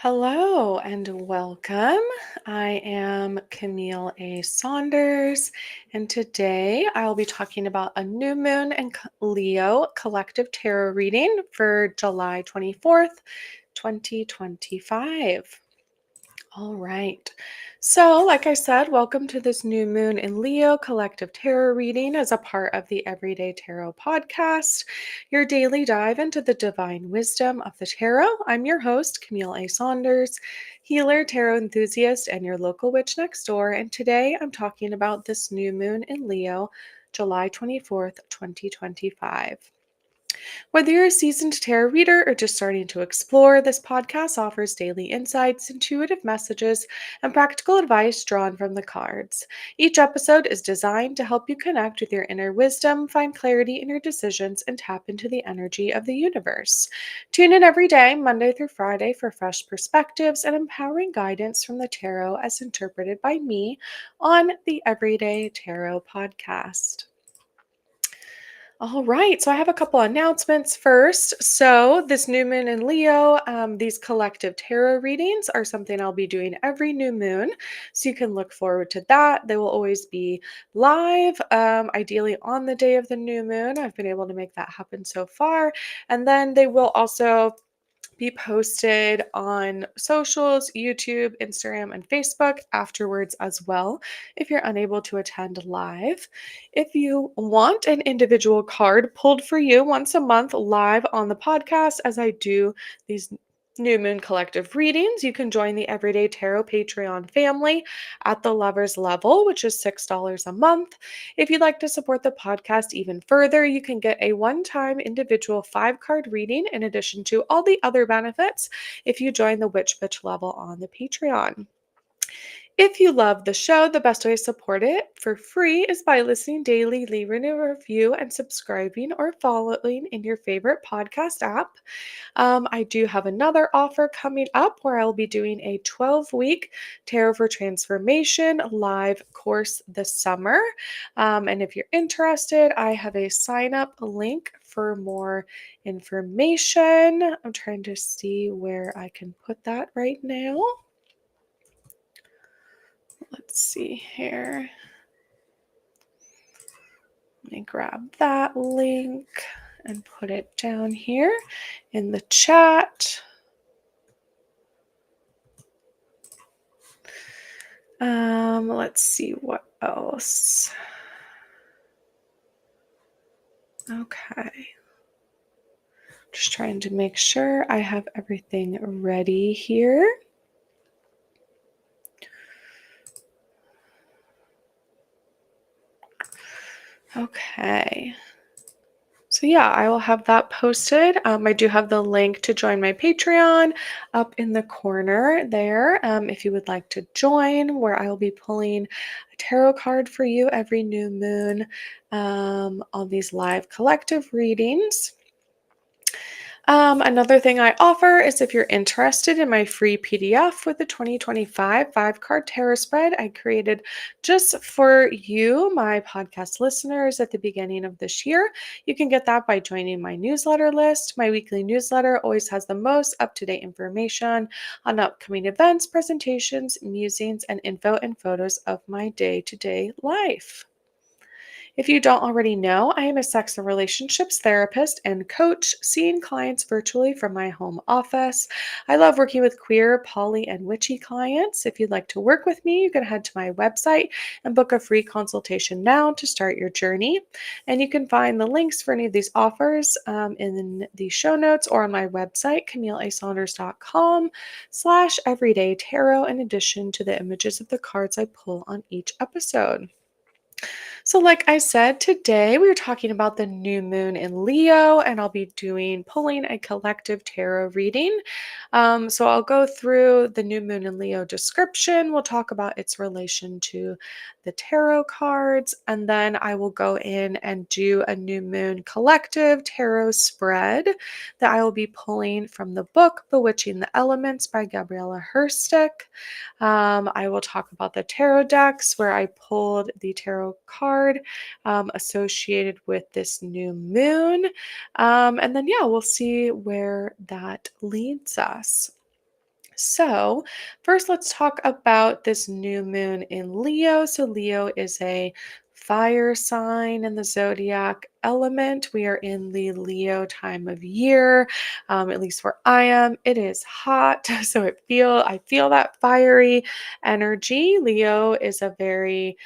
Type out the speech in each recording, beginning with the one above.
Hello and welcome. I am Camille A. Saunders, and today I'll be talking about a new moon and Leo collective tarot reading for July 24th, 2025. All right. So, like I said, welcome to this new moon in Leo collective tarot reading as a part of the Everyday Tarot podcast, your daily dive into the divine wisdom of the tarot. I'm your host, Camille A. Saunders, healer, tarot enthusiast, and your local witch next door. And today I'm talking about this new moon in Leo, July 24th, 2025. Whether you're a seasoned tarot reader or just starting to explore, this podcast offers daily insights, intuitive messages, and practical advice drawn from the cards. Each episode is designed to help you connect with your inner wisdom, find clarity in your decisions, and tap into the energy of the universe. Tune in every day, Monday through Friday, for fresh perspectives and empowering guidance from the tarot as interpreted by me on the Everyday Tarot podcast. All right, so I have a couple announcements first. So, this new moon in Leo, these collective tarot readings are something I'll be doing every new moon. So, you can look forward to that. They will always be live, ideally on the day of the new moon. I've been able to make that happen so far. And then they will also be posted on socials, YouTube, Instagram, and Facebook afterwards as well if you're unable to attend live. If you want an individual card pulled for you once a month live on the podcast, as I do these New Moon Collective readings, you can join the Everyday Tarot Patreon family at the lovers level, which is $6 a month. If you'd like to support the podcast even further, you can get a one-time individual 5-card reading in addition to all the other benefits if you join the Witch Bitch level on the Patreon. If you love the show, the best way to support it for free is by listening daily, leaving a review, and subscribing or following in your favorite podcast app. I do have another offer coming up where I'll be doing a 12-week Tarot for Transformation live course this summer. And if you're interested, I have a sign up link for more information. I'm trying to see where I can put that right now. Let's see here. Let me grab that link and put it down here in the chat. Let's see what else. Okay. Just trying to make sure I have everything ready here. Okay. So yeah, I will have that posted. I do have the link to join my Patreon up in the corner there. If you would like to join, where I will be pulling a tarot card for you every new moon on these live collective readings. Another thing I offer is if you're interested in my free PDF with the 2025 5-card tarot spread I created just for you, my podcast listeners, at the beginning of this year. You can get that by joining my newsletter list. My weekly newsletter always has the most up-to-date information on upcoming events, presentations, musings, and info and photos of my day-to-day life. If you don't already know, I am a sex and relationships therapist and coach, seeing clients virtually from my home office. I love working with queer, poly, and witchy clients. If you'd like to work with me, you can head to my website and book a free consultation now to start your journey. And you can find the links for any of these offers in the show notes or on my website, CamilleASaunders.com/everydaytarot, in addition to the images of the cards I pull on each episode. So, like I said, today we are talking about the new moon in Leo, and I'll be pulling a collective tarot reading. So, I'll go through the new moon in Leo description. We'll talk about its relation to the tarot cards, and then I will go in and do a new moon collective tarot spread that I will be pulling from the book Bewitching the Elements by Gabriella Herstick. I will talk about the tarot decks where I pulled the tarot card associated with this new moon. And then, yeah, we'll see where that leads us. So, first, let's talk about this new moon in Leo. So, Leo is a fire sign in the zodiac element. We are in the Leo time of year, at least where I am. It is hot, so I feel that fiery energy. Leo is a very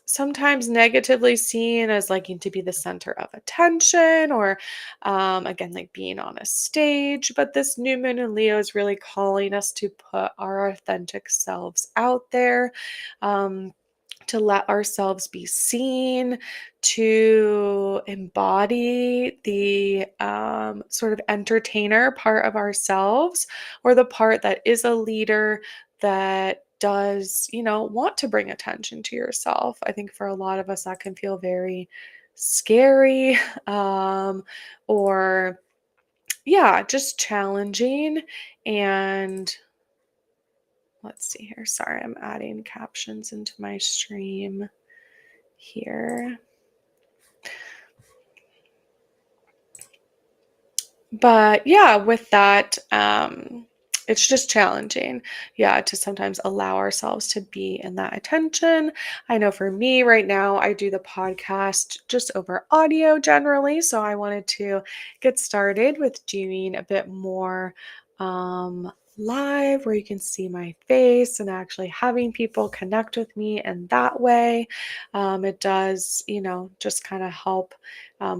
sometimes negatively seen as liking to be the center of attention or again like being on a stage, but this new moon in Leo is really calling us to put our authentic selves out there, um, to let ourselves be seen, to embody the sort of entertainer part of ourselves, or the part that is a leader that does, want to bring attention to yourself. I think for a lot of us, that can feel very scary, um, or yeah, just challenging. And let's see here. Sorry, I'm adding captions into my stream here. But yeah, with that, it's just challenging, yeah, to sometimes allow ourselves to be in that attention. I know for me right now, I do the podcast just over audio generally. So I wanted to get started with doing a bit more live where you can see my face and actually having people connect with me in that way. It does, just kind of help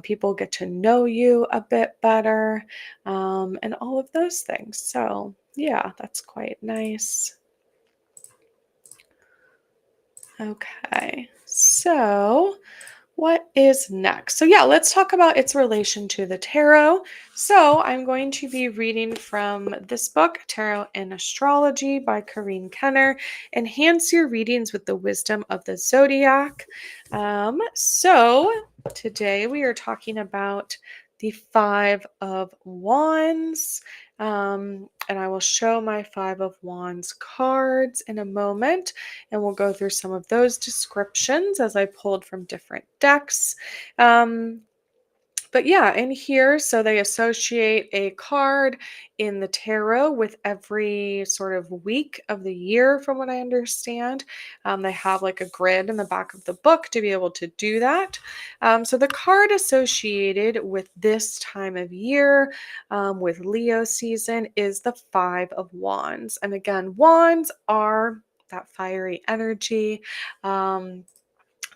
people get to know you a bit better, and all of those things. So, yeah, that's quite nice. Okay, so what is next? So, yeah, let's talk about its relation to the tarot. So, I'm going to be reading from this book, Tarot and Astrology by Corinne Kenner. Enhance your readings with the wisdom of the zodiac. So, today we are talking about the Five of Wands. And I will show my Five of Wands cards in a moment, and we'll go through some of those descriptions as I pulled from different decks. Um, but yeah, in here, so they associate a card in the tarot with every sort of week of the year, from what I understand. They have like a grid in the back of the book to be able to do that. So the card associated with this time of year, with Leo season, is the Five of Wands. And again, wands are that fiery energy. Um,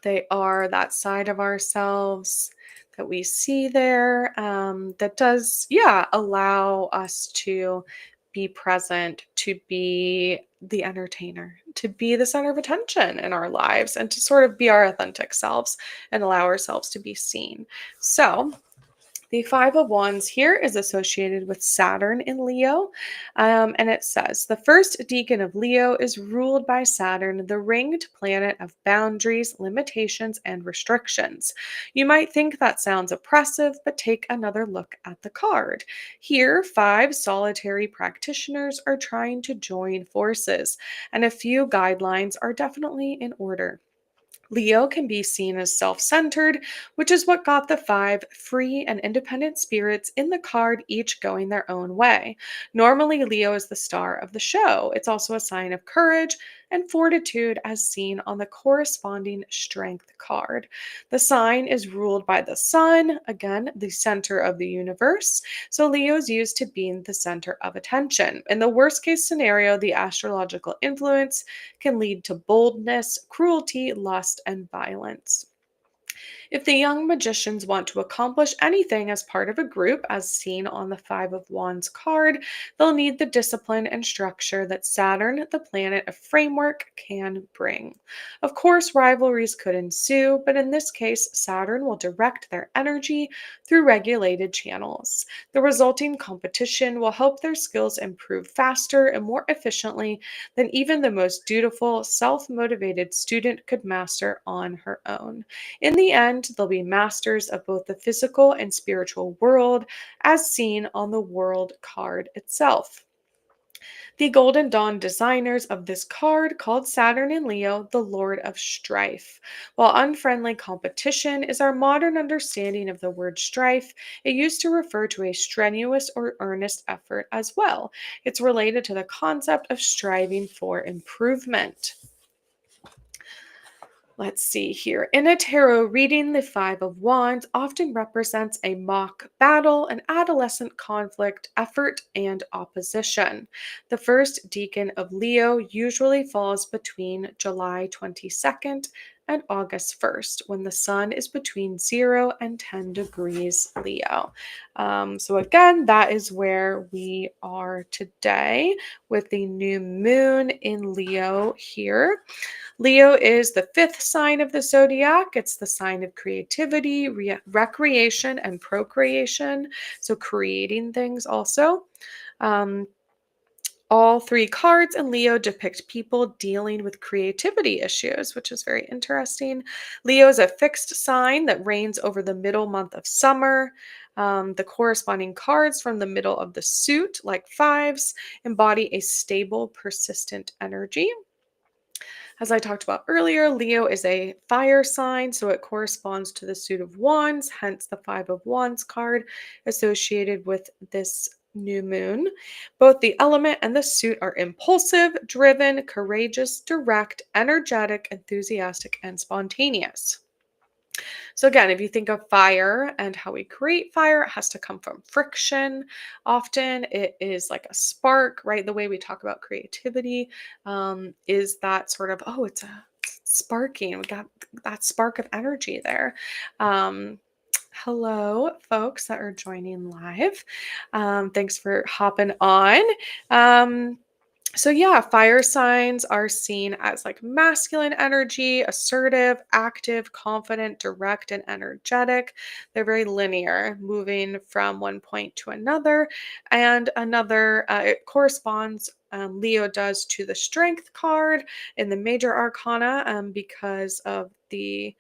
they are that side of ourselves that we see there, that does, yeah, allow us to be present, to be the entertainer, to be the center of attention in our lives, and to sort of be our authentic selves and allow ourselves to be seen. So, the Five of Wands here is associated with Saturn in Leo. And it says the first deacon of Leo is ruled by Saturn, the ringed planet of boundaries, limitations, and restrictions. You might think that sounds oppressive, but take another look at the card. Here, five solitary practitioners are trying to join forces, and a few guidelines are definitely in order. Leo can be seen as self centered, which is what got the five free and independent spirits in the card, each going their own way. Normally, Leo is the star of the show. It's also a sign of courage and fortitude, as seen on the corresponding strength card. The sign is ruled by the sun, again, the center of the universe. So, Leo is used to being the center of attention. In the worst case scenario, the astrological influence can lead to boldness, cruelty, lust, and violence. If the young magicians want to accomplish anything as part of a group, as seen on the Five of Wands card, they'll need the discipline and structure that Saturn, the planet of framework, can bring. Of course, rivalries could ensue, but in this case, Saturn will direct their energy through regulated channels. The resulting competition will help their skills improve faster and more efficiently than even the most dutiful, self motivated student could master on her own. In the end, they'll be masters of both the physical and spiritual world, as seen on the world card itself. The Golden Dawn designers of this card called Saturn and Leo the Lord of Strife. While unfriendly competition is our modern understanding of the word strife, it used to refer to a strenuous or earnest effort as well. It's related to the concept of striving for improvement. Let's see here. In a tarot reading, the Five of Wands often represents a mock battle, an adolescent conflict, effort, and opposition. The first decan of Leo usually falls between July 22nd and August 1st, when the sun is between 0 and 10 degrees Leo. So, again, that is where we are today with the new moon in Leo here. Leo is the fifth sign of the zodiac. It's the sign of creativity, recreation, and procreation. So, creating things also. Um, all three cards in Leo depict people dealing with creativity issues, which is very interesting. Leo is a fixed sign that reigns over the middle month of summer. The corresponding cards from the middle of the suit, like fives, embody a stable, persistent energy. As I talked about earlier, Leo is a fire sign, so it corresponds to the suit of wands, hence the Five of Wands card associated with this new moon. Both the element and the suit are impulsive, driven, courageous, direct, energetic, enthusiastic, and spontaneous. So, again, if you think of fire and how we create fire, it has to come from friction. Often it is like a spark, right? The way we talk about creativity is that sort of, oh, it's a sparking. We got that spark of energy there. Hello, folks that are joining live. Thanks for hopping on. So yeah, fire signs are seen as like masculine energy, assertive, active, confident, direct, and energetic. They're very linear, moving from one point to another. And another, it corresponds, Leo does, to the strength card in the major arcana because of the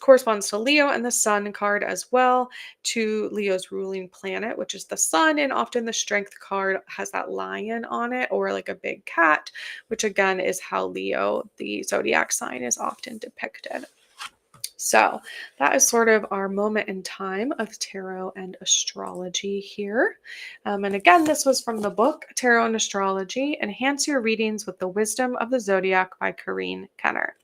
corresponds to Leo, and the sun card as well to Leo's ruling planet, which is the sun. And often the strength card has that lion on it or like a big cat, which again is how Leo, the zodiac sign, is often depicted. So that is sort of our moment in time of tarot and astrology here. And again, this was from the book Tarot and Astrology: Enhance Your Readings with the Wisdom of the Zodiac by Corinne Kenner.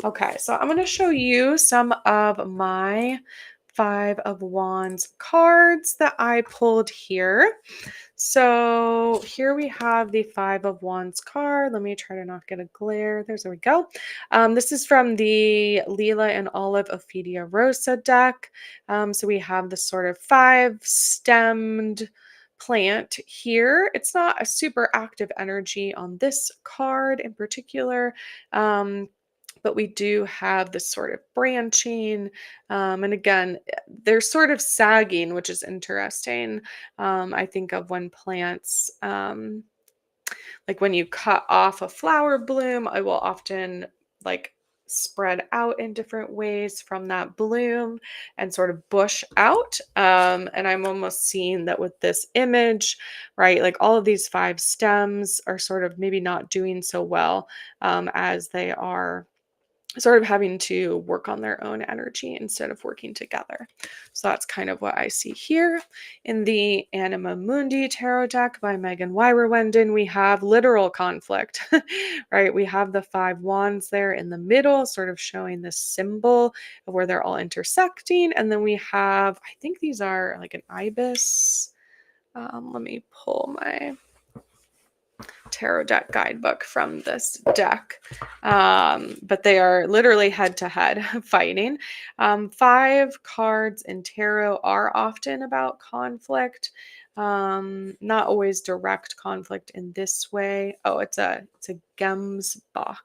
Okay, so I'm going to show you some of my Five of Wands cards that I pulled here. So here we have the Five of Wands card. Let me try to not get a glare. There we go. This is from the Lila and Olive Ophidia Rosa deck. So we have this sort of five-stemmed plant here. It's not a super active energy on this card in particular. But we do have this sort of branching. And again, they're sort of sagging, which is interesting. I think of when plants, like when you cut off a flower bloom, I will often like spread out in different ways from that bloom and sort of bush out. And I'm almost seeing that with this image, right? Like all of these five stems are sort of maybe not doing so well as they are sort of having to work on their own energy instead of working together. So that's kind of what I see here. In the Anima Mundi Tarot deck by Megan Wyrewenden, we have literal conflict, right? We have the Five Wands there in the middle, sort of showing this symbol of where they're all intersecting. And then we have, I think these are like an ibis. Let me pull my tarot deck guidebook from this deck, but they are literally head to head fighting. Five cards in tarot are often about conflict, not always direct conflict in this way. Oh, it's a Gemsbach.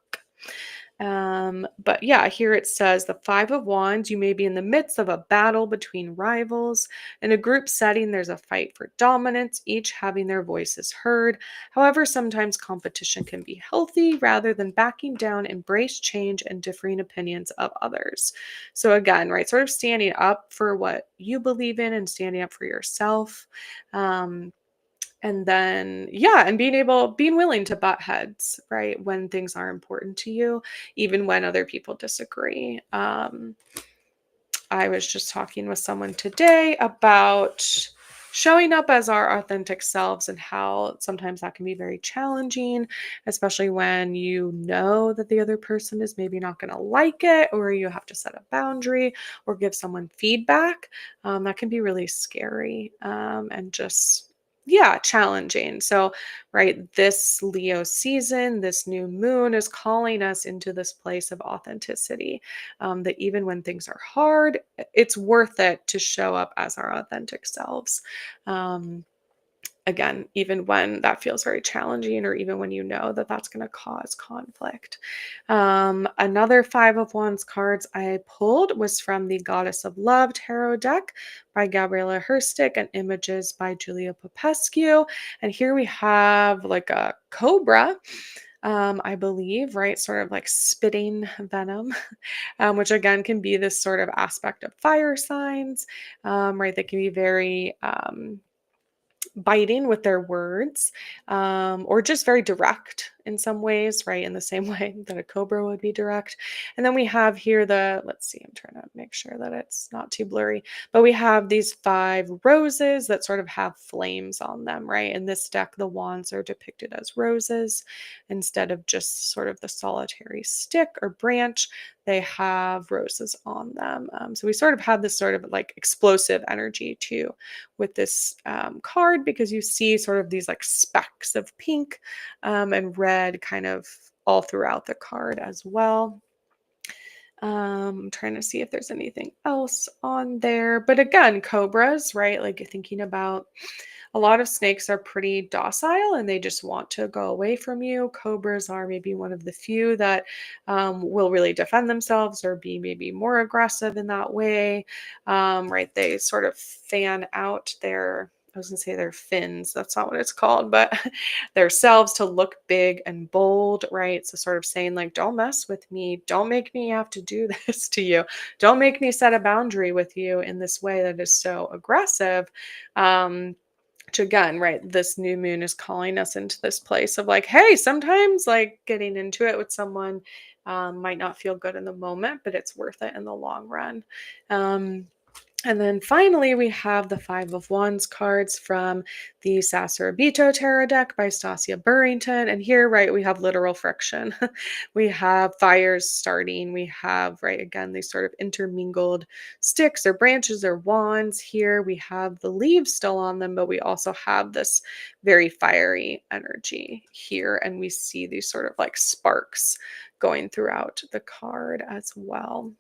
But yeah, here it says the Five of Wands, you may be in the midst of a battle between rivals. In a group setting, there's a fight for dominance, each having their voices heard. However, sometimes competition can be healthy rather than backing down, embrace change and differing opinions of others. So again, right, sort of standing up for what you believe in and standing up for yourself. And then, and being willing to butt heads, right? When things are important to you, even when other people disagree. I was just talking with someone today about showing up as our authentic selves and how sometimes that can be very challenging, especially when you know that the other person is maybe not going to like it, or you have to set a boundary or give someone feedback. That can be really scary, and just, challenging. So, right, this Leo season, this new moon is calling us into this place of authenticity, that even when things are hard, it's worth it to show up as our authentic selves. Um, Again, even when that feels very challenging, or even when you know that that's going to cause conflict. Another Five of Wands cards I pulled was from the Goddess of Love tarot deck by Gabriela Herstick and images by Julia Popescu. And here we have like a cobra, I believe, right? Sort of like spitting venom, which again can be this sort of aspect of fire signs, right? That can be very biting with their words, or just very direct in some ways, right? In the same way that a cobra would be direct. And then we have here let's see, I'm trying to make sure that it's not too blurry, but we have these 5 roses that sort of have flames on them, right? In this deck, the wands are depicted as roses instead of just sort of the solitary stick or branch. They have roses on them. So we sort of have this sort of like explosive energy too with this card, because you see sort of these like specks of pink and red kind of all throughout the card as well. I'm trying to see if there's anything else on there. But again, cobras, right? Like thinking about, a lot of snakes are pretty docile and they just want to go away from you. Cobras are maybe one of the few that will really defend themselves or be maybe more aggressive in that way. Right? They sort of fan out I was going to say their fins. That's not what it's called, but their selves to look big and bold, right? So, sort of saying, like, don't mess with me. Don't make me have to do this to you. Don't make me set a boundary with you in this way that is so aggressive. Which again, right, this new moon is calling us into this place of like, hey, sometimes like getting into it with someone might not feel good in the moment, but it's worth it in the long run. And then finally, we have the Five of Wands cards from the Sassurabito Tarot deck by Stasia Burrington. And here, right, we have literal friction. We have fires starting. We have, right, again, these sort of intermingled sticks or branches or wands. Here we have the leaves still on them, but we also have this very fiery energy here. And we see these sort of like sparks going throughout the card as well.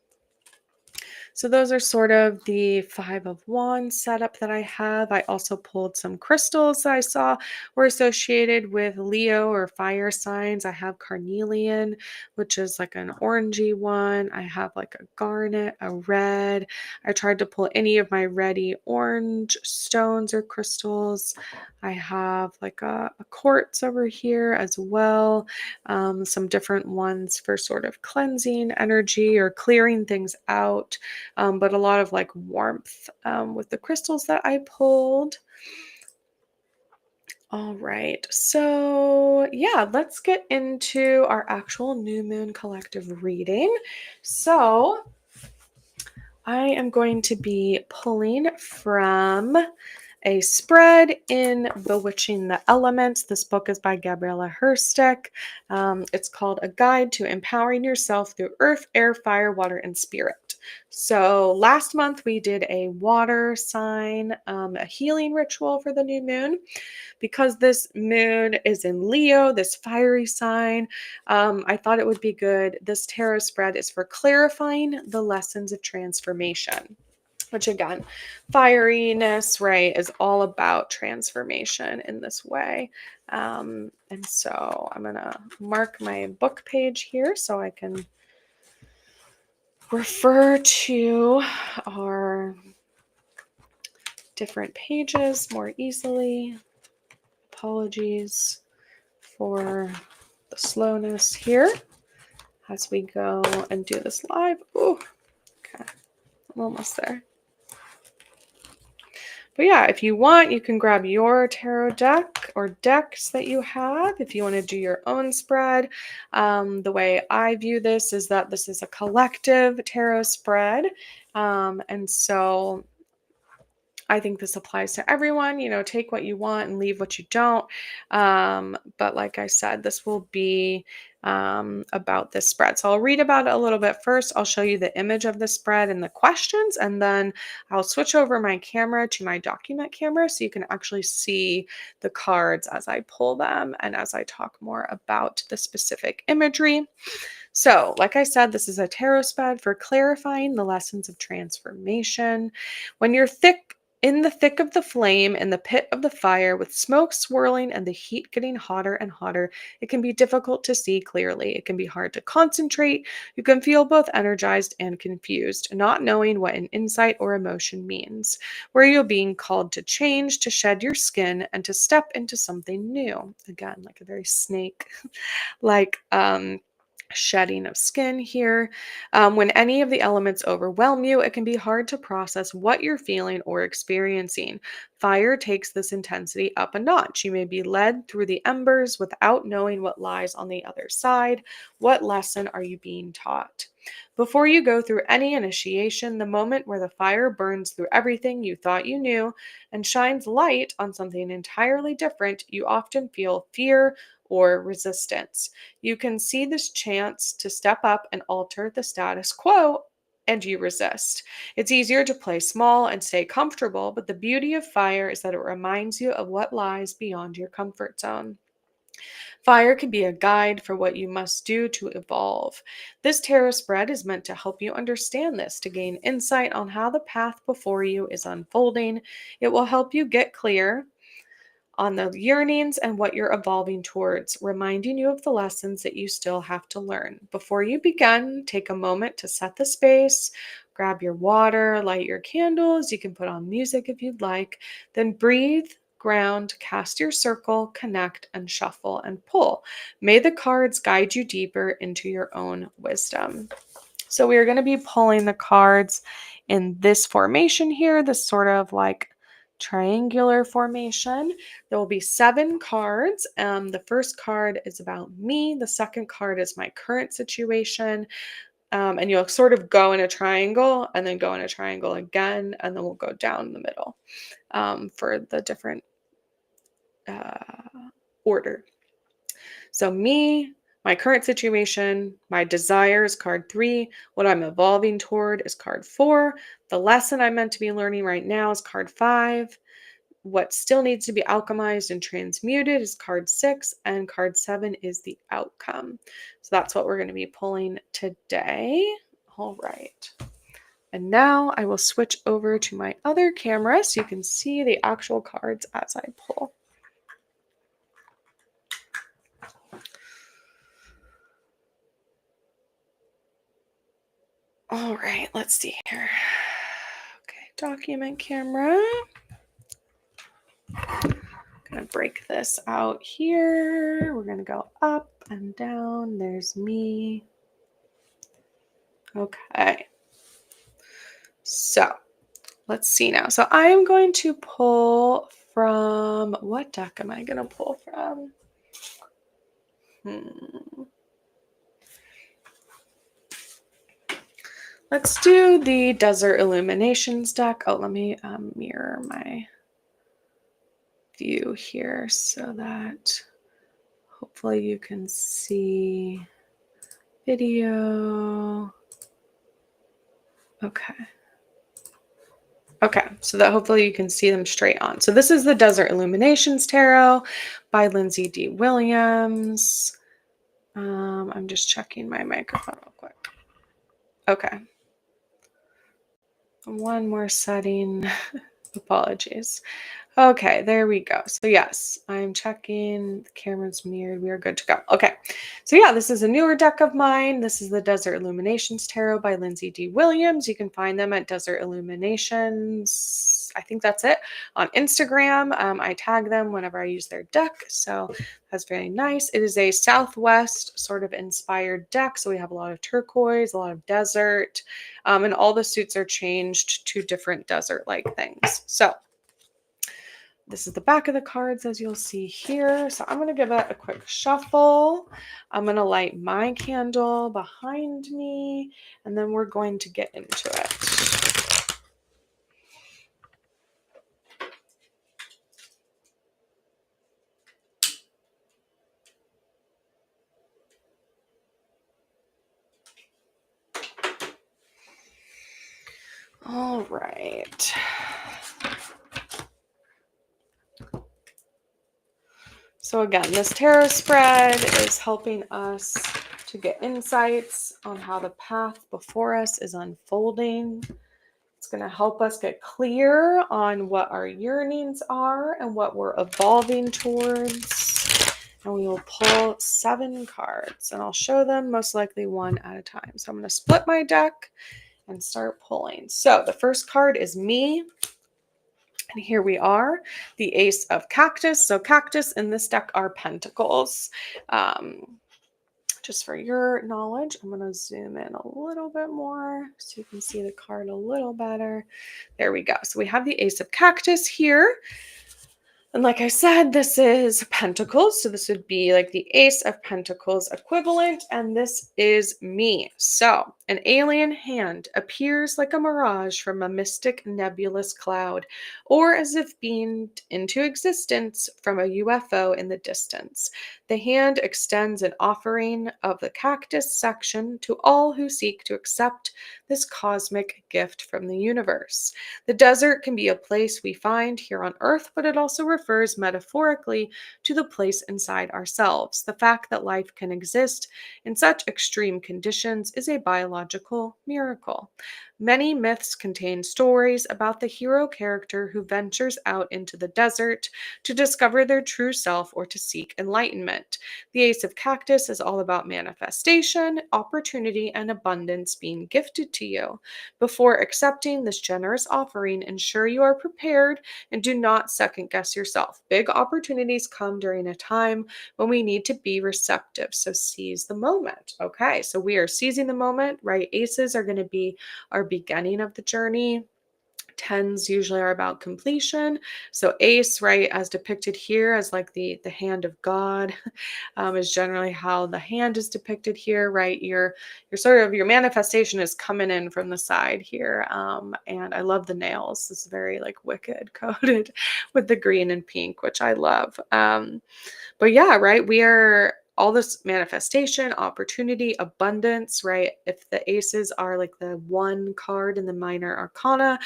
So those are sort of the Five of Wands setup that I have. I also pulled some crystals that I saw were associated with Leo or fire signs. I have carnelian, which is like an orangey one. I have like a garnet, a red. I tried to pull any of my reddy orange stones or crystals. I have like a quartz over here as well. Some different ones for sort of cleansing energy or clearing things out, but a lot of like warmth with the crystals that I pulled. All right, so let's get into our actual new moon collective reading. So I am going to be pulling from a spread in Bewitching the Elements. This book is by Gabriela Herstick. It's called A Guide to Empowering Yourself Through Earth, Air, Fire, Water, and Spirit. So last month we did a water sign, a healing ritual for the new moon. Because this moon is in Leo, this fiery sign, I thought it would be good. This tarot spread is for clarifying the lessons of transformation, which again, fieriness, right, is all about transformation in this way. And so I'm going to mark my book page here so I can refer to our different pages more easily. Apologies for the slowness here as we go and do this live. Oh, okay. I'm almost there. But yeah, if you want, you can grab your tarot deck or decks that you have if you want to do your own spread. The way I view this is that this is a collective tarot spread. And so I think this applies to everyone. Take what you want and leave what you don't. But like I said, this will be about this spread. So I'll read about it a little bit first. I'll show you the image of the spread and the questions, and then I'll switch over my camera to my document camera so you can actually see the cards as I pull them and as I talk more about the specific imagery. So, like I said, this is a tarot spread for clarifying the lessons of transformation. When you're in the thick of the flame, in the pit of the fire, with smoke swirling and the heat getting hotter and hotter, it can be difficult to see clearly. It can be hard to concentrate. You can feel both energized and confused, not knowing what an insight or emotion means. Where you're being called to change, to shed your skin, and to step into something new. Again, like a very snake, like shedding of skin here. When any of the elements overwhelm you, it can be hard to process what you're feeling or experiencing. Fire takes this intensity up a notch. You may be led through the embers without knowing what lies on the other side. What lesson are you being taught? Before you go through any initiation, the moment where the fire burns through everything you thought you knew and shines light on something entirely different, you often feel fear or resistance. You can see this chance to step up and alter the status quo, and you resist. It's easier to play small and stay comfortable, but the beauty of fire is that it reminds you of what lies beyond your comfort zone. Fire can be a guide for what you must do to evolve. This tarot spread is meant to help you understand this, to gain insight on how the path before you is unfolding. It will help you get clear on the yearnings and what you're evolving towards, reminding you of the lessons that you still have to learn. Before you begin, take a moment to set the space, grab your water, light your candles. You can put on music if you'd like. Then breathe, ground, cast your circle, connect, and shuffle and pull. May the cards guide you deeper into your own wisdom. So we are going to be pulling the cards in this formation here, this sort of like triangular formation. There will be 7 cards. The first card is about me. The second card is my current situation. And you'll sort of go in a triangle and then go in a triangle again, and then we'll go down the middle for the different order. So me, my current situation, my desires, card 3. What I'm evolving toward is card 4. The lesson I'm meant to be learning right now is card 5. What still needs to be alchemized and transmuted is card 6. And card 7 is the outcome. So that's what we're going to be pulling today. All right. And now I will switch over to my other camera so you can see the actual cards as I pull. All right, let's see here. Okay, document camera. Gonna break this out here. We're gonna go up and down. There's me. Okay. So let's see now. So I am going to pull from, what deck am I gonna pull from? Let's do the Desert Illuminations deck. Oh, let me mirror my view here so that hopefully you can see video. Okay, so that hopefully you can see them straight on. So this is the Desert Illuminations Tarot by Lindsay D. Williams. I'm just checking my microphone real quick. Okay. One more setting. Apologies. Okay, there we go. So yes, I'm checking. The camera's mirrored. We are good to go. Okay. So yeah, this is a newer deck of mine. This is the Desert Illuminations Tarot by Lindsay D. Williams. You can find them at Desert Illuminations. I think that's it. On Instagram, I tag them whenever I use their deck. So that's very nice. It is a Southwest sort of inspired deck. So we have a lot of turquoise, a lot of desert, and all the suits are changed to different desert-like things. So This is the back of the cards, as you'll see here. So I'm going to give it a quick shuffle. I'm going to light my candle behind me, and then we're going to get into it. All right. So again, this tarot spread is helping us to get insights on how the path before us is unfolding. It's going to help us get clear on what our yearnings are and what we're evolving towards. And we will pull 7 cards, and I'll show them most likely one at a time. So I'm going to split my deck and start pulling. So the first card is me. And here we are, the Ace of Cactus. So cactus in this deck are pentacles. Just for your knowledge, I'm going to zoom in a little bit more so you can see the card a little better. There we go. So we have the Ace of Cactus here. And like I said, this is Pentacles. So this would be like the Ace of Pentacles equivalent. And this is me. So an alien hand appears like a mirage from a mystic nebulous cloud, or as if beamed into existence from a UFO in the distance. The hand extends an offering of the cactus section to all who seek to accept this cosmic gift from the universe. The desert can be a place we find here on Earth, but it also refers metaphorically to the place inside ourselves. The fact that life can exist in such extreme conditions is a biological miracle. Many myths contain stories about the hero character who ventures out into the desert to discover their true self or to seek enlightenment. The Ace of Cactus is all about manifestation, opportunity, and abundance being gifted to you. Before accepting this generous offering, ensure you are prepared and do not second guess yourself. Big opportunities come during a time when we need to be receptive, so seize the moment. Okay, so we are seizing the moment, right? Aces are going to be our beginning of the journey. Tens usually are about completion. So ace, right, as depicted here as like the hand of God, is generally how the hand is depicted here, right? Your sort of your manifestation is coming in from the side here. And I love the nails. This is very like wicked coded with the green and pink, which I love. But yeah, right, we are all this manifestation, opportunity, abundance, right? If the aces are like the 1 card in the minor arcana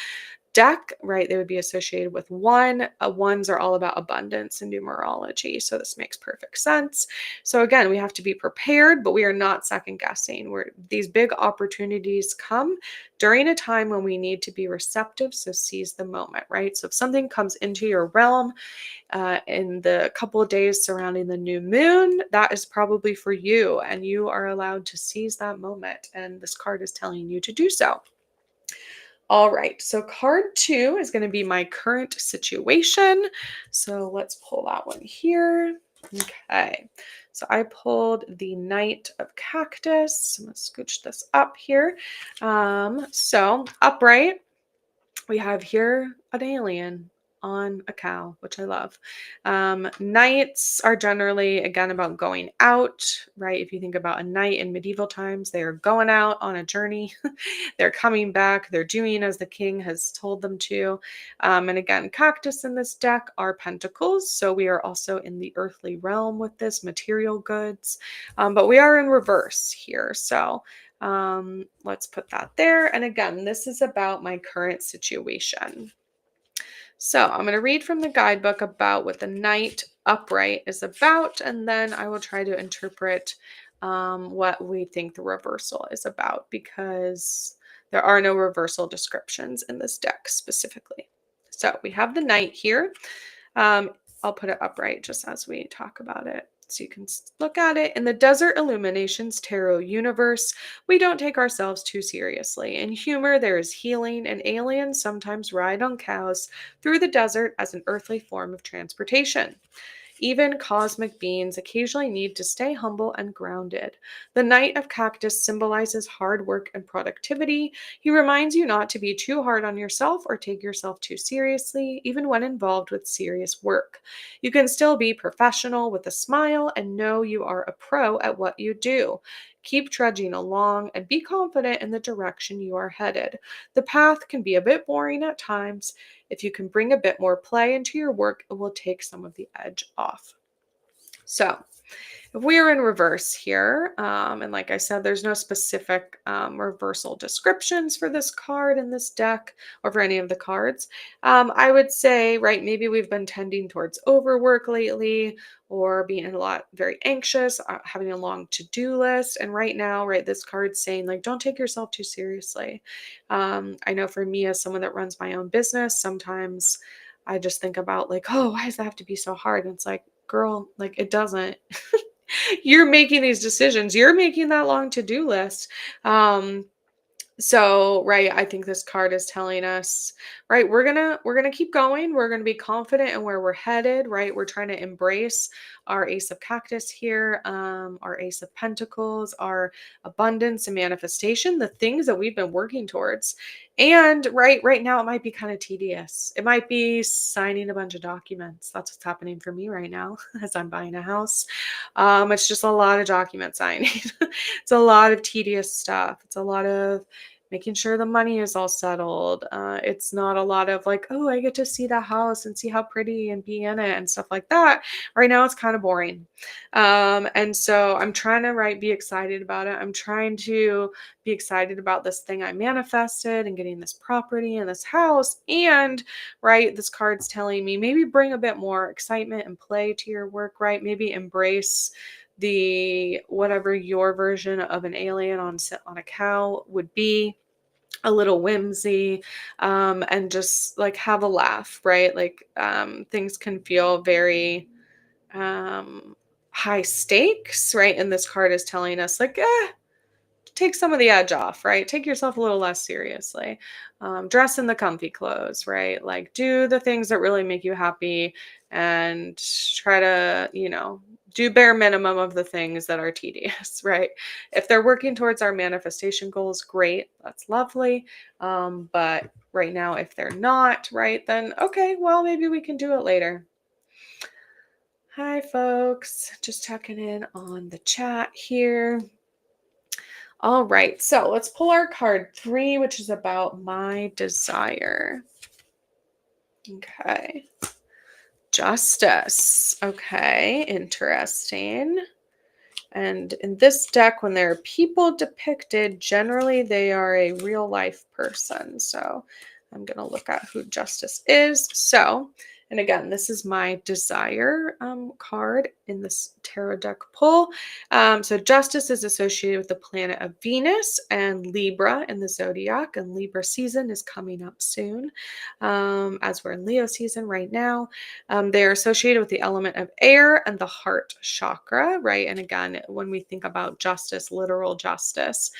deck, right, they would be associated with 1. Ones are all about abundance and numerology. So this makes perfect sense. So again, we have to be prepared, but we are not second guessing. These big opportunities come during a time when we need to be receptive. So seize the moment, right? So if something comes into your realm, in the couple of days surrounding the new moon, that is probably for you, and you are allowed to seize that moment. And this card is telling you to do so. All right, so card 2 is going to be my current situation. So let's pull that one here. Okay, so I pulled the Knight of Cactus. I'm going to scooch this up here. So upright, we have here an alien on a cow, which I love. Knights are generally, again, about going out, right? If you think about a knight in medieval times, they are going out on a journey. They're coming back. They're doing as the king has told them to. And again, cactus in this deck are pentacles. So we are also in the earthly realm with this, material goods. But we are in reverse here. So let's put that there. And again, this is about my current situation. So I'm going to read from the guidebook about what the Knight upright is about, and then I will try to interpret what we think the reversal is about, because there are no reversal descriptions in this deck specifically. So we have the Knight here. I'll put it upright just as we talk about it, so you can look at it. In the Desert Illuminations Tarot universe, we don't take ourselves too seriously. In humor, there is healing, and aliens sometimes ride on cows through the desert as an earthly form of transportation. Even cosmic beings occasionally need to stay humble and grounded. The Knight of Cactus symbolizes hard work and productivity. He reminds you not to be too hard on yourself or take yourself too seriously, even when involved with serious work. You can still be professional with a smile and know you are a pro at what you do. Keep trudging along and be confident in the direction you are headed. The path can be a bit boring at times. If you can bring a bit more play into your work, it will take some of the edge off. So, if we are in reverse here, and like I said, there's no specific reversal descriptions for this card in this deck or for any of the cards. I would say, right, maybe we've been tending towards overwork lately or being a lot very anxious, having a long to-do list. And right now, right, this card's saying, like, don't take yourself too seriously. I know for me, as someone that runs my own business, sometimes I just think about, like, oh, why does that have to be so hard? And it's like, girl, like, it doesn't. You're making these decisions. You're making that long to-do list. Um, so, right, I think this card is telling us, right, we're gonna keep going. We're gonna be confident in where we're headed, right? We're trying to embrace our Ace of Cactus here, our Ace of Pentacles, our abundance and manifestation, the things that we've been working towards. And right now it might be kind of tedious. It might be signing a bunch of documents. That's what's happening for me right now as I'm buying a house. It's just a lot of document signing. It's a lot of tedious stuff. It's a lot of making sure the money is all settled. It's not a lot of like, oh, I get to see the house and see how pretty and be in it and stuff like that. Right now, it's kind of boring. And so I'm trying to, right, be excited about it. I'm trying to be excited about this thing I manifested and getting this property and this house. And, right, this card's telling me maybe bring a bit more excitement and play to your work, right? Maybe embrace the whatever your version of an alien on a cow would be, a little whimsy, and just like have a laugh, right? Like things can feel very um high stakes, right? And this card is telling us like, take some of the edge off, right? Take yourself a little less seriously. Dress in the comfy clothes, right? Like do the things that really make you happy and try to, do bare minimum of the things that are tedious, right? If they're working towards our manifestation goals, great. That's lovely. But right now, if they're not, right, then okay, well, maybe we can do it later. Hi, folks. Just checking in on the chat here. All right, so let's pull our card 3, which is about my desire. Okay. Justice. Okay, interesting. And in this deck, when there are people depicted, generally they are a real life person. So I'm going to look at who Justice is. So, and again, this is my desire card in this tarot deck pull. So Justice is associated with the planet of Venus and Libra in the zodiac, and Libra season is coming up soon, as we're in Leo season right now. They are associated with the element of air and the heart chakra, right? And again, when we think about justice, literal justice,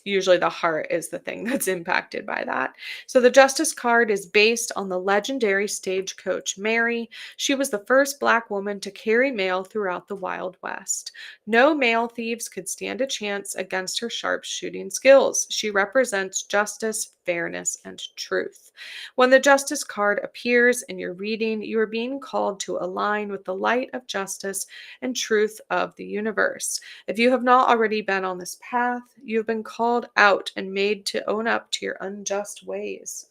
usually the heart is the thing that's impacted by that. So the Justice card is based on the legendary stagecoach Mary. She was the first Black woman to carry mail throughout the Wild West. No mail thieves could stand a chance against her sharp shooting skills. She represents justice, fairness, and truth. When the Justice card appears in your reading, you are being called to align with the light of justice and truth of the universe. If you have not already been on this path, you have been called out and made to own up to your unjust ways.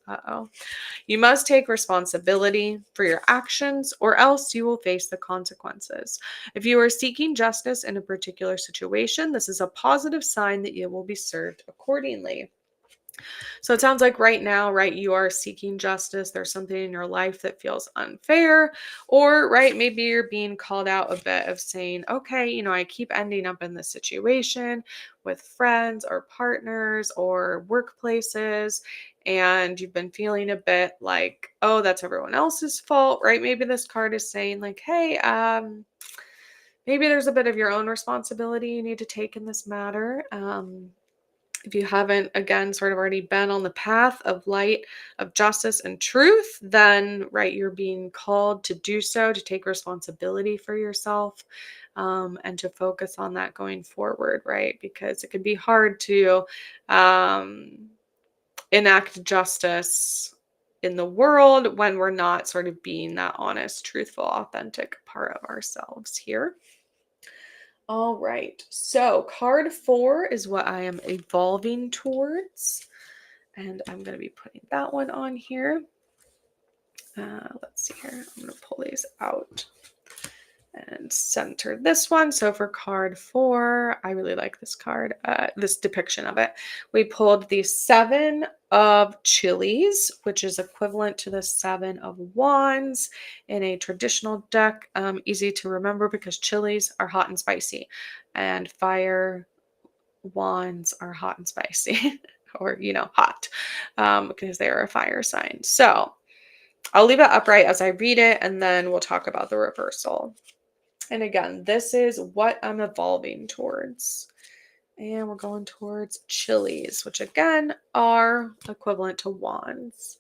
You must take responsibility for your actions, or else you will face the consequences. If you are seeking justice in a particular situation, this is a positive sign that you will be served accordingly. So it sounds like right now, right, you are seeking justice. There's something in your life that feels unfair, or, right, maybe you're being called out a bit of saying, okay, I keep ending up in this situation with friends or partners or workplaces, and you've been feeling a bit like, oh, that's everyone else's fault, right? Maybe this card is saying, like, hey, maybe there's a bit of your own responsibility you need to take in this matter. If you haven't, again, sort of already been on the path of light, of justice and truth, then, right, you're being called to do so, to take responsibility for yourself, and to focus on that going forward, right? Because it can be hard to um, enact justice in the world when we're not sort of being that honest, truthful, authentic part of ourselves here. All right. So card 4 is what I am evolving towards. And I'm going to be putting that one on here. Let's see here. I'm going to pull these out and center this one. So for card 4, I really like this card, this depiction of it. We pulled the 7 of chilies, which is equivalent to the 7 of wands in a traditional deck. Easy to remember because chilies are hot and spicy, and fire wands are hot and spicy, or, hot, because they are a fire sign. So I'll leave it upright as I read it, and then we'll talk about the reversal. And again, this is what I'm evolving towards. And we're going towards chilies, which again are equivalent to wands.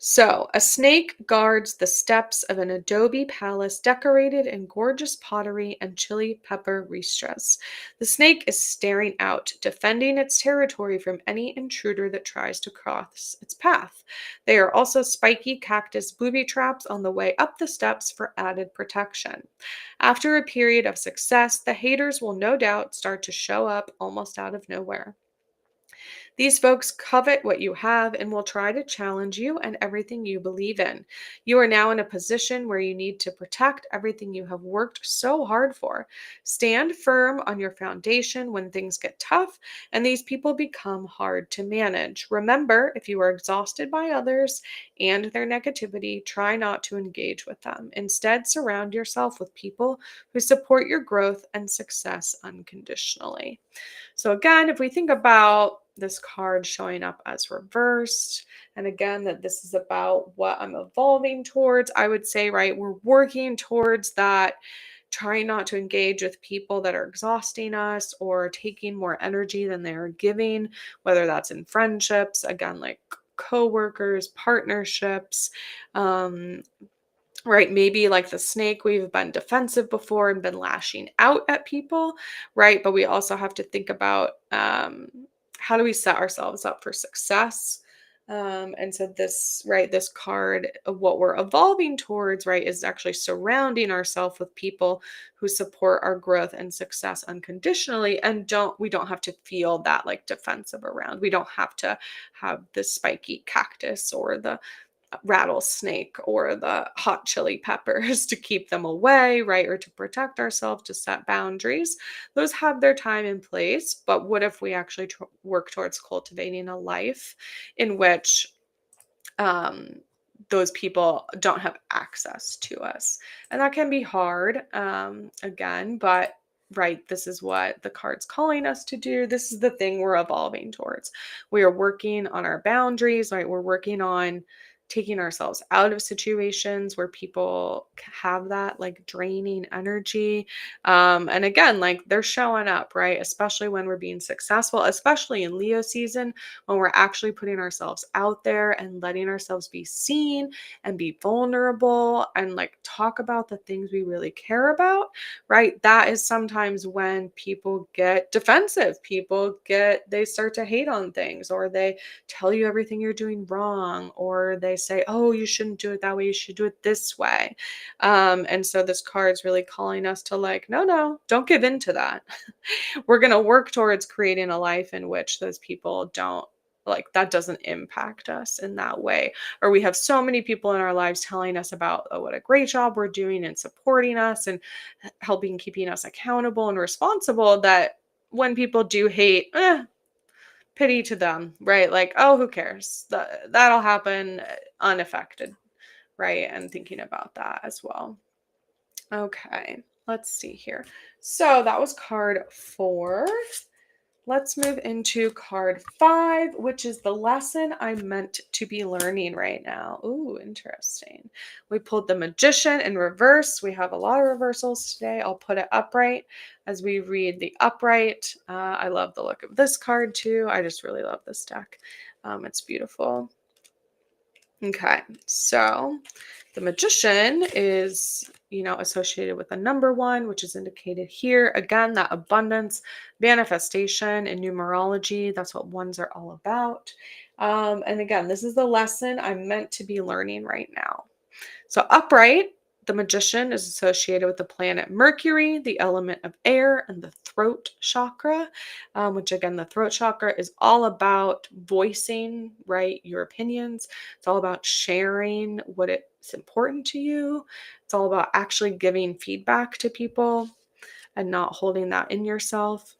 So, a snake guards the steps of an adobe palace decorated in gorgeous pottery and chili pepper ristres. The snake is staring out, defending its territory from any intruder that tries to cross its path. There are also spiky cactus booby traps on the way up the steps for added protection. After a period of success, the haters will no doubt start to show up almost out of nowhere. These folks covet what you have and will try to challenge you and everything you believe in. You are now in a position where you need to protect everything you have worked so hard for. Stand firm on your foundation when things get tough and these people become hard to manage. Remember, if you are exhausted by others and their negativity, try not to engage with them. Instead, surround yourself with people who support your growth and success unconditionally. So again, if we think about this card showing up as reversed, and again, that this is about what I'm evolving towards, I would say, right, we're working towards that, trying not to engage with people that are exhausting us or taking more energy than they are giving, whether that's in friendships, again, like coworkers, partnerships, um, right? Maybe like the snake, we've been defensive before and been lashing out at people, right? But we also have to think about how do we set ourselves up for success? And so this, right, this card of what we're evolving towards, right, is actually surrounding ourselves with people who support our growth and success unconditionally, and we don't have to feel that like defensive around. We don't have to have the spiky cactus or the rattlesnake or the hot chili peppers to keep them away, right? Or to protect ourselves, to set boundaries. Those have their time and place. But what if we actually work towards cultivating a life in which um, those people don't have access to us? And that can be hard, again, but right, this is what the card's calling us to do. This is the thing we're evolving towards. We are working on our boundaries, right? We're working on taking ourselves out of situations where people have that like draining energy. And again, like they're showing up, right? Especially when we're being successful, especially in Leo season, when we're actually putting ourselves out there and letting ourselves be seen and be vulnerable and like talk about the things we really care about, right? That is sometimes when people get defensive. They start to hate on things, or they tell you everything you're doing wrong, or they say, oh, you shouldn't do it that way, you should do it this way. And so this card's really calling us to like, no, don't give in to that. We're going to work towards creating a life in which those people don't, like, that doesn't impact us in that way. Or we have so many people in our lives telling us about, oh, what a great job we're doing and supporting us and helping keeping us accountable and responsible, that when people do hate, pity to them, right? Like, oh, who cares? That'll happen unaffected, right? And thinking about that as well. Okay, let's see here. So that was card 4. let's move into card 5, which is the lesson I'm meant to be learning right now. Ooh, interesting. We pulled the Magician in reverse. We have a lot of reversals today. I'll put it upright as we read the upright. I love the look of this card too. I just really love this deck. It's beautiful. Okay, so the Magician is, associated with the number 1, which is indicated here. Again, that abundance, manifestation in numerology. That's what ones are all about. And again, this is the lesson I'm meant to be learning right now. So upright, the Magician is associated with the planet Mercury, the element of air, and the throat chakra, which again, the throat chakra is all about voicing, right, your opinions. It's all about sharing what it's important to you. It's all about actually giving feedback to people and not holding that in yourself,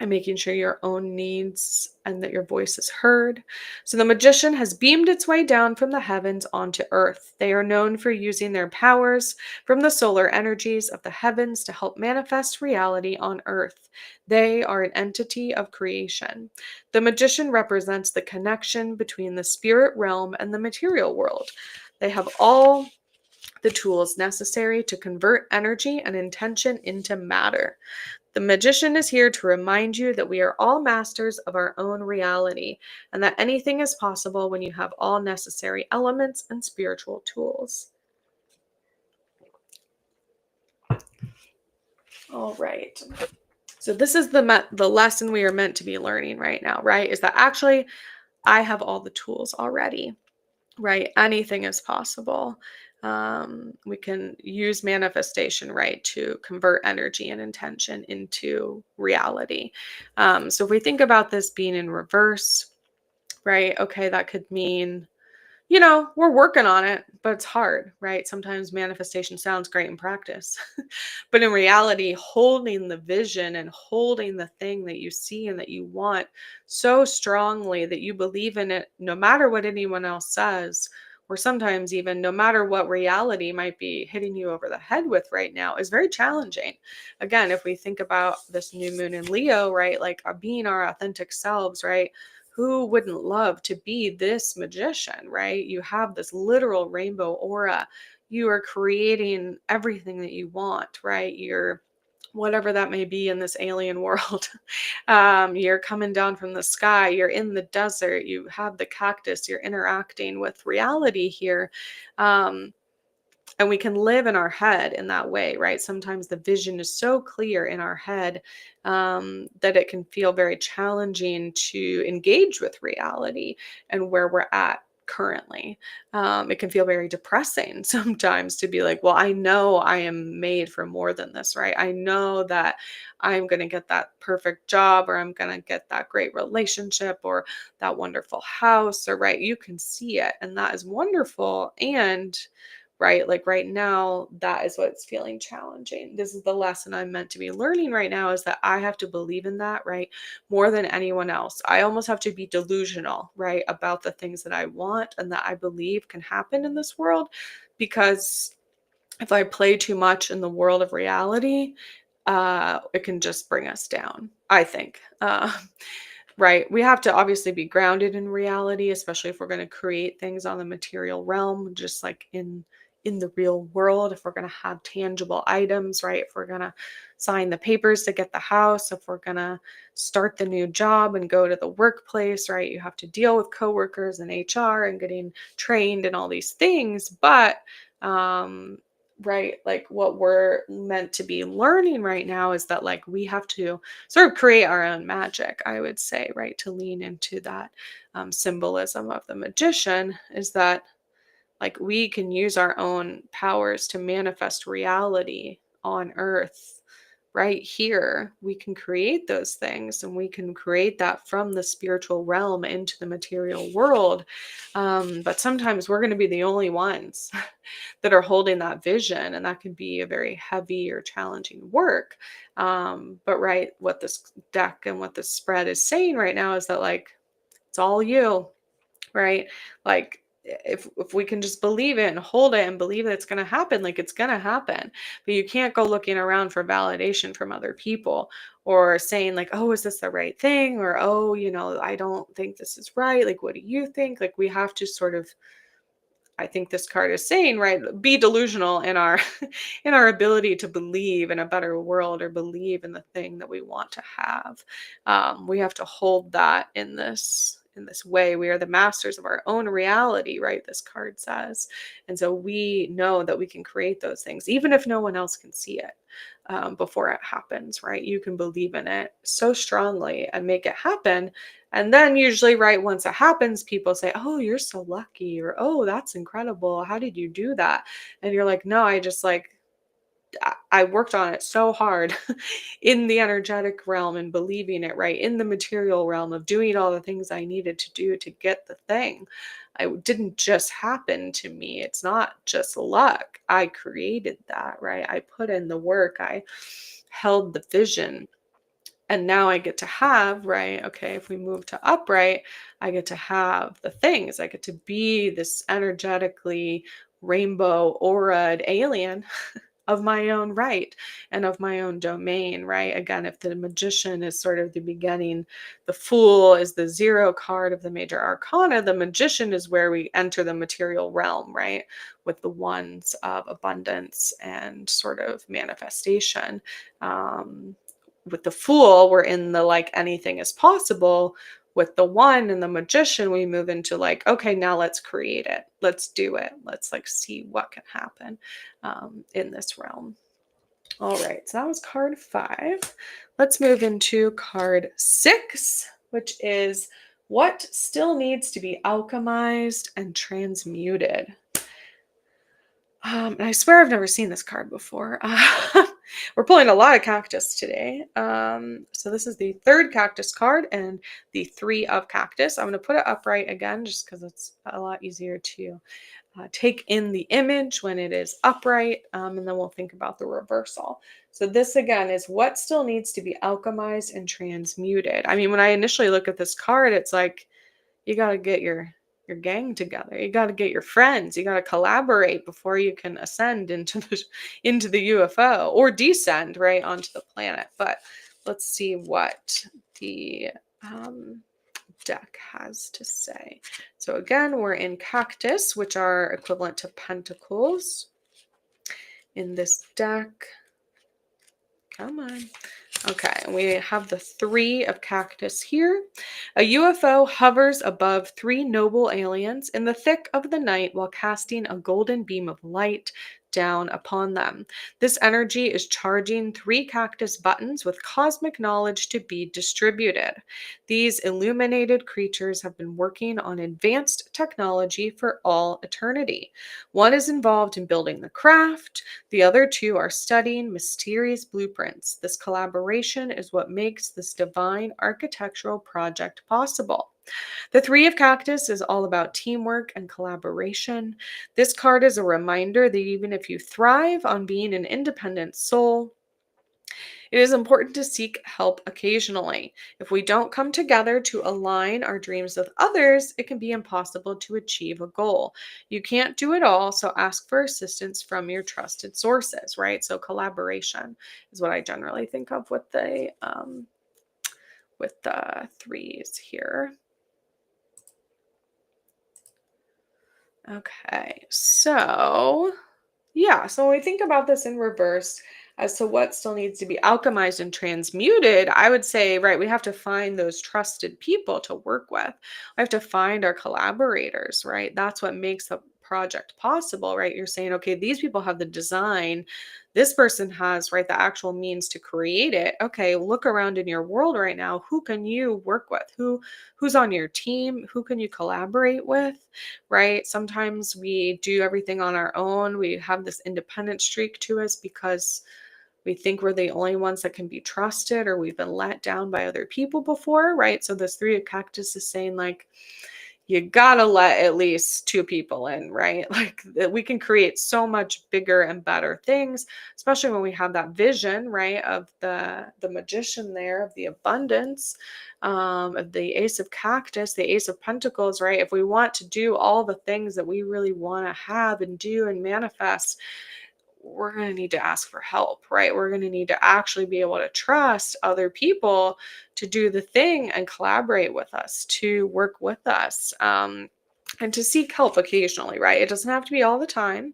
and making sure your own needs and that your voice is heard. So the Magician has beamed its way down from the heavens onto Earth. They are known for using their powers from the solar energies of the heavens to help manifest reality on Earth. They are an entity of creation. The Magician represents the connection between the spirit realm and the material world. They have all the tools necessary to convert energy and intention into matter. The Magician is here to remind you that we are all masters of our own reality and that anything is possible when you have all necessary elements and spiritual tools. All right. So this is the lesson we are meant to be learning right now, right? Is that actually I have all the tools already, right? Anything is possible. We can use manifestation, right, to convert energy and intention into reality. So if we think about this being in reverse, right, okay, that could mean, we're working on it, but it's hard, right? Sometimes manifestation sounds great in practice, but in reality, holding the vision and holding the thing that you see and that you want so strongly that you believe in it, no matter what anyone else says, or sometimes even no matter what reality might be hitting you over the head with right now, is very challenging. Again, if we think about this new moon in Leo, right, like being our authentic selves, right? Who wouldn't love to be this magician, right? You have this literal rainbow aura. You are creating everything that you want, right? You're whatever that may be in this alien world. You're coming down from the sky, you're in the desert, you have the cactus, you're interacting with reality here. Um, and we can live in our head in that way, right? Sometimes the vision is so clear in our head that it can feel very challenging to engage with reality and where we're at currently. It can feel very depressing sometimes to be like, well, I know I am made for more than this, right? I know that I'm going to get that perfect job, or I'm going to get that great relationship, or that wonderful house, or right, you can see it, and that is wonderful. And right, like right now, that is what's feeling challenging. This is the lesson I'm meant to be learning right now, is that I have to believe in that, right, more than anyone else. I almost have to be delusional, right, about the things that I want and that I believe can happen in this world. Because if I play too much in the world of reality, it can just bring us down, I think. Right. We have to obviously be grounded in reality, especially if we're going to create things on the material realm, just like in the real world. If we're going to have tangible items, right? If we're going to sign the papers to get the house, if we're going to start the new job and go to the workplace, right? You have to deal with coworkers and HR and getting trained and all these things. But um right, like what we're meant to be learning right now is that like we have to sort of create our own magic, I would say, right? To lean into that symbolism of the magician, is that like we can use our own powers to manifest reality on earth right here. We can create those things, and we can create that from the spiritual realm into the material world. But sometimes we're going to be the only ones that are holding that vision, and that can be a very heavy or challenging work. But right, what this deck and what this spread is saying right now is that like it's all you, right? Like if we can just believe it and hold it and believe that it's going to happen, like it's going to happen. But you can't go looking around for validation from other people or saying like, oh, is this the right thing? Or, oh, I don't think this is right. Like, what do you think? Like, we have to sort of, I think this card is saying, right, be delusional in our in our ability to believe in a better world or believe in the thing that we want to have. We have to hold that in this way. We are the masters of our own reality, right? This card says. And so we know that we can create those things, even if no one else can see it before it happens, right? You can believe in it so strongly and make it happen. And then usually, right, once it happens, people say, oh, you're so lucky, or oh, that's incredible. How did you do that? And you're like, no, I just like, I worked on it so hard in the energetic realm and believing it, right? In the material realm of doing all the things I needed to do to get the thing. It didn't just happen to me. It's not just luck. I created that, right? I put in the work. I held the vision. And now I get to have, right? Okay, if we move to upright, I get to have the things. I get to be this energetically rainbow auraed alien of my own right and of my own domain, right? Again, if the magician is sort of the beginning, the fool is the zero card of the major arcana, the magician is where we enter the material realm, right? With the ones of abundance and sort of manifestation. With the fool, we're in the like anything is possible. With the one and the magician, we move into like, okay, now let's create it. Let's do it. Let's like see what can happen in this realm. All right, so that was card 5. Let's move into card 6, which is what still needs to be alchemized and transmuted. And I swear I've never seen this card before. We're pulling a lot of cactus today. So this is the 3rd cactus card and the 3 of cactus. I'm going to put it upright again just because it's a lot easier to take in the image when it is upright, and then we'll think about the reversal. So this again is what still needs to be alchemized and transmuted. I mean, when I initially look at this card, it's like you got to get your gang together. You got to get your friends. You got to collaborate before you can ascend into the UFO or descend right onto the planet. But let's see what the deck has to say. So again, we're in cactus, which are equivalent to pentacles in this deck. Come on. Okay, and we have the 3 of cactus here. A UFO hovers above 3 noble aliens in the thick of the night while casting a golden beam of light down upon them. This energy is charging 3 cactus buttons with cosmic knowledge to be distributed. These illuminated creatures have been working on advanced technology for all eternity. One is involved in building the craft, the other 2 are studying mysterious blueprints. This collaboration is what makes this divine architectural project possible. The 3 of cactus is all about teamwork and collaboration. This card is a reminder that even if you thrive on being an independent soul, it is important to seek help occasionally. If we don't come together to align our dreams with others, it can be impossible to achieve a goal. You can't do it all, so ask for assistance from your trusted sources, right? So collaboration is what I generally think of with the 3s here. Okay, so yeah, so when we think about this in reverse as to what still needs to be alchemized and transmuted, I would say, right, we have to find those trusted people to work with. We have to find our collaborators, right? That's what makes the project possible, right? You're saying, okay, these people have the design. This person has, right, the actual means to create it. Okay, look around in your world right now. Who can you work with? Who's on your team? Who can you collaborate with? Right? Sometimes we do everything on our own. We have this independent streak to us because we think we're the only ones that can be trusted or we've been let down by other people before, right? So this 3 of cactus is saying like, you gotta let at least two people in, right? Like we can create so much bigger and better things, especially when we have that vision, right, of the magician there, of the abundance, of the ace of cactus, the ace of pentacles, right? If we want to do all the things that we really want to have and do and manifest, we're going to need to ask for help, right? We're going to need to actually be able to trust other people to do the thing and collaborate with us, to work with us. And to seek help occasionally, right? It doesn't have to be all the time.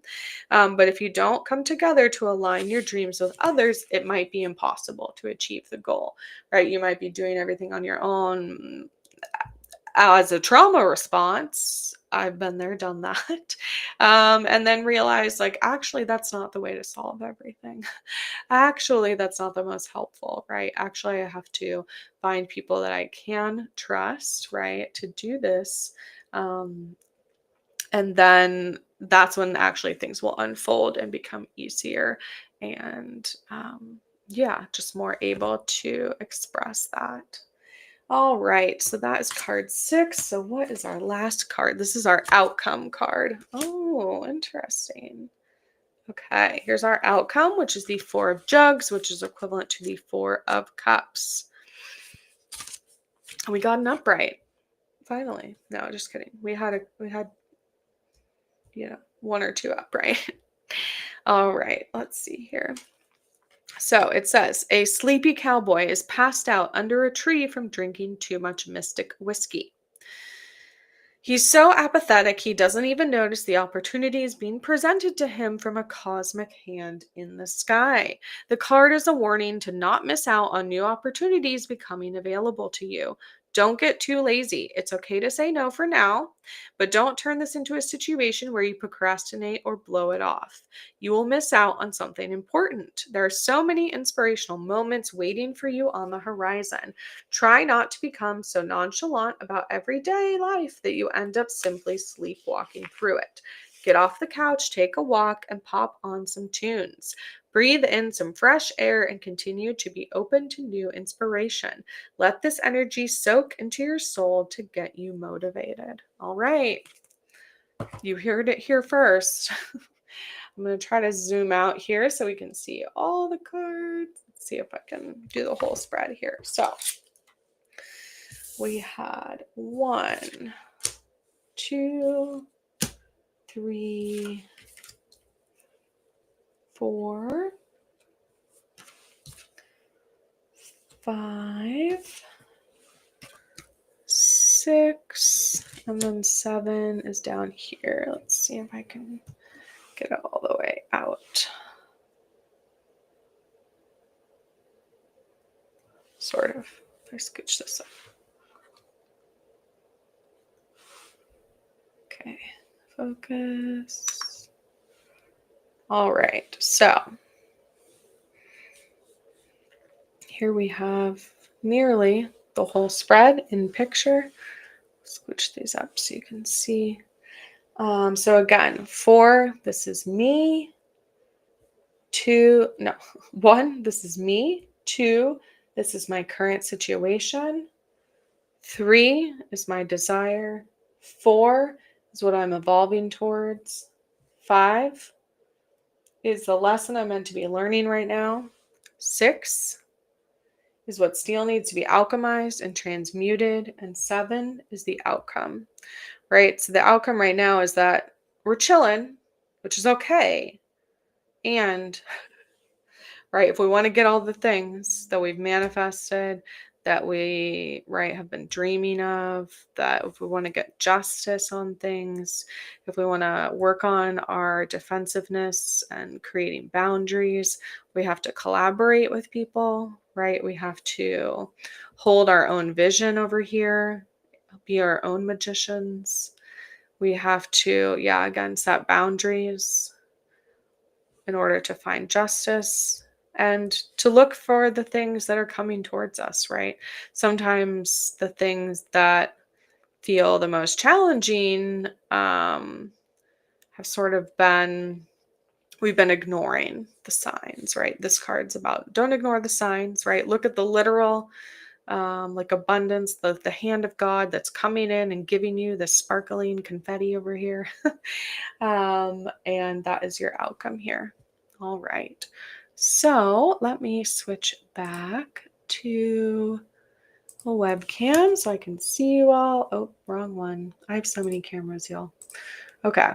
But if you don't come together to align your dreams with others, it might be impossible to achieve the goal, right? You might be doing everything on your own as a trauma response. I've been there, done that. And then realize, like, actually, that's not the way to solve everything. Actually, that's not the most helpful, right? Actually, I have to find people that I can trust, right, to do this. Um, and then that's when actually things will unfold and become easier and, yeah, just more able to express that. All right, so that is card 6. So what is our last card? This is our outcome card. Oh, interesting. Okay, here's our outcome, which is the 4 of Jugs, which is equivalent to the 4 of Cups. We got an upright. Finally. No, just kidding. We had one or two upright. All right, let's see here. So it says, a sleepy cowboy is passed out under a tree from drinking too much Mystic whiskey. He's so apathetic he doesn't even notice the opportunities being presented to him from a cosmic hand in the sky. The card is a warning to not miss out on new opportunities becoming available to you. Don't get too lazy. It's okay to say no for now, but don't turn this into a situation where you procrastinate or blow it off. You will miss out on something important. There are so many inspirational moments waiting for you on the horizon. Try not to become so nonchalant about everyday life that you end up simply sleepwalking through it. Get off the couch, take a walk, and pop on some tunes. Breathe in some fresh air and continue to be open to new inspiration. Let this energy soak into your soul to get you motivated. All right. You heard it here first. I'm going to try to zoom out here so we can see all the cards. Let's see if I can do the whole spread here. So we had 1, 2, 3, 4, 5, 6, and then 7 is down here. Let's see if I can get it all the way out. Sort of. If I scooch this up. Okay, focus. All right, so here we have nearly the whole spread in picture. Switch these up so you can see. So again, 4, this is me. 1, this is me. 2, this is my current situation. 3 is my desire. 4 is what I'm evolving towards. 5 is the lesson I'm meant to be learning right now. 6 is what still needs to be alchemized and transmuted. And 7 is the outcome, right? So the outcome right now is that we're chilling, which is okay. And, right, if we want to get all the things that we've manifested, that we, right, have been dreaming of, that if we want to get justice on things, if we want to work on our defensiveness and creating boundaries, we have to collaborate with people, right? We have to hold our own vision over here, be our own magicians. We have to, again, set boundaries in order to find justice and to look for the things that are coming towards us, right? Sometimes the things that feel the most challenging have sort of been, we've been ignoring the signs, right? This card's about don't ignore the signs, right? Look at the literal like abundance, the hand of God that's coming in and giving you the sparkling confetti over here. And that is your outcome here. All right. So let me switch back to a webcam so I can see you all. Oh, wrong one. I have so many cameras, y'all. Okay.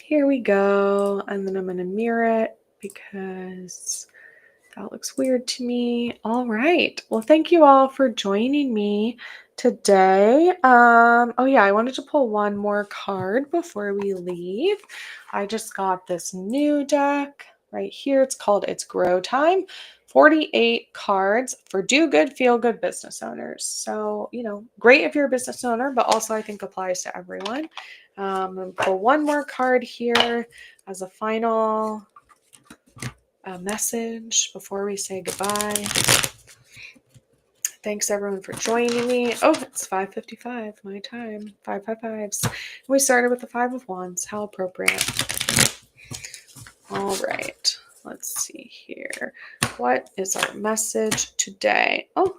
Here we go. And then I'm going to mirror it because that looks weird to me. All right. Well, thank you all for joining me today. Oh yeah, I wanted to pull one more card before we leave. I just got this new deck right here. It's called It's Grow Time. 48 cards for do good, feel good business owners. So, great if you're a business owner, but also I think applies to everyone. I'm going to pull one more card here as a final message before we say goodbye. Thanks everyone for joining me. Oh, it's 5:55 my time. 555s. We started with the 5 of Wands. How appropriate. All right. Let's see here. What is our message today? Oh,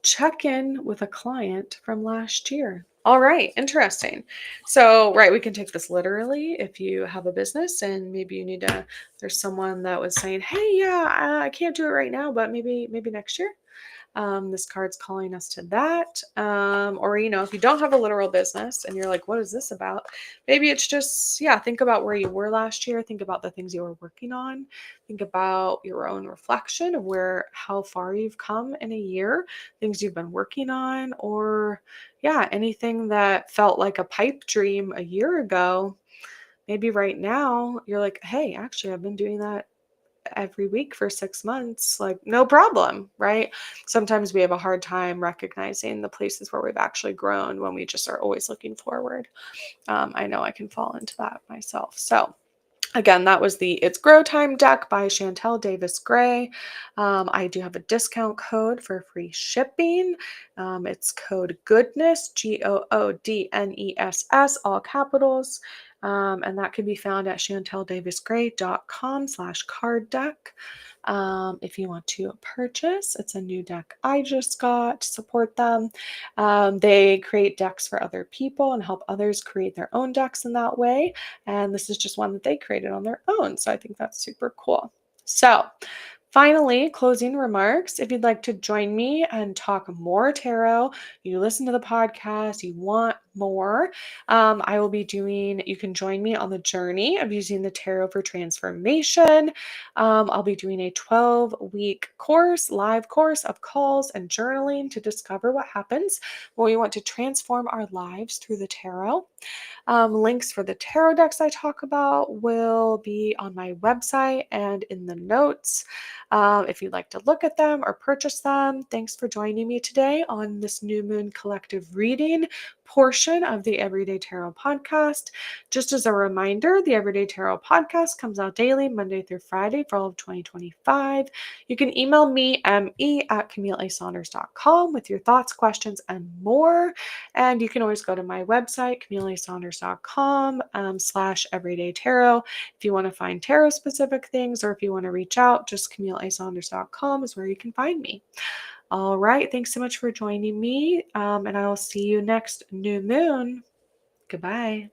check in with a client from last year. All right, interesting. So, right, we can take this literally if you have a business and maybe you need to, there's someone that was saying, hey, yeah, I can't do it right now, but maybe next year. This card's calling us to that. Or, if you don't have a literal business and you're like, what is this about? Maybe it's just, yeah, think about where you were last year. Think about the things you were working on. Think about your own reflection of how far you've come in a year, things you've been working on, or, yeah, anything that felt like a pipe dream a year ago. Maybe right now you're like, hey, actually, I've been doing that every week for 6 months, like no problem, right? Sometimes we have a hard time recognizing the places where we've actually grown when we just are always looking forward. I know I can fall into that myself. So again, that was the It's Grow Time deck by Chantel Davis Gray. I do have a discount code for free shipping. It's code GOODNESS, GOODNESS, all capitals. And that can be found at chanteldavisgray.com/card deck. If you want to purchase, it's a new deck I just got to support them. They create decks for other people and help others create their own decks in that way. And this is just one that they created on their own. So I think that's super cool. So finally, closing remarks. If you'd like to join me and talk more tarot, you listen to the podcast, you want more, you can join me on the journey of using the tarot for transformation. I'll be doing a 12-week live course of calls and journaling to discover what happens when we want to transform our lives through the tarot. Links for the tarot decks I talk about will be on my website and in the notes. If you'd like to look at them or purchase them, thanks for joining me today on this New Moon Collective reading portion of the Everyday Tarot podcast. Just as a reminder, the Everyday Tarot podcast comes out daily, Monday through Friday for all of 2025. You can email me, me@CamilleASaunders.com with your thoughts, questions, and more. And you can always go to my website, CamilleASaunders.com /everydaytarot. If you want to find tarot specific things or if you want to reach out, just CamilleASaunders.com is where you can find me. All right. Thanks so much for joining me. And I will see you next new moon. Goodbye.